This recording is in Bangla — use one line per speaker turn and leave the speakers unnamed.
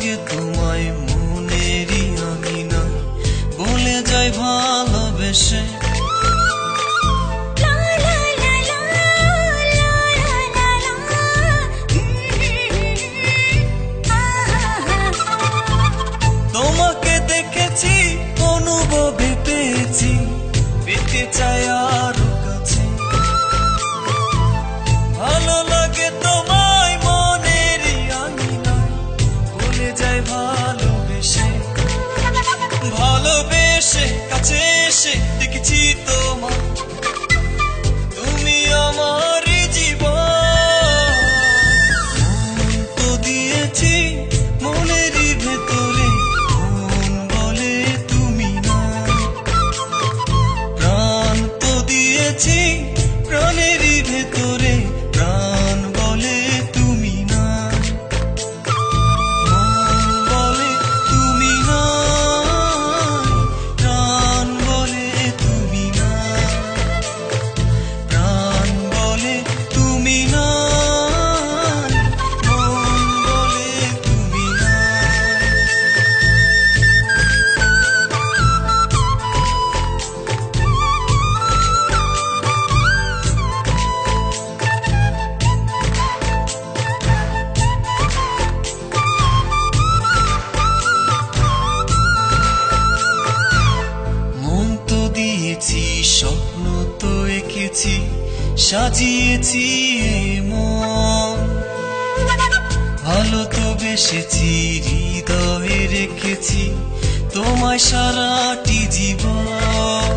লাগে তোমায় মনেরই আমি নয় বলে যাই ভালোবেসে। তোমাকে দেখেছি অনুভবে পেয়েছি পেতে চাই আরো কাছে। ভালো লাগে তোমায় মনেরই আমি নয় বলে যাই ভালোবেসে। ভালোবেসে কাছে এসে দেখেছি তোমার তুমি আমার জীবন। মন তো দিয়েছি মনেরই ভেতরে মন বলে তুমি না। প্রাণ তো দিয়েছি প্রাণেরই ভেতরে প্রাণ বলে তুমি না। মন বলে তুমি না, প্রাণ বলে তুমি না। প্রাণ বলে তুমি না, মন বলে তুমি না। মন তো দিয়েছি স্বপ্ন তো এঁকেছি সাজিয়েছি এ মন। ভালো তো বেসেছি হৃদয়ে রেখেছি তোমায় সারাটি জীবন।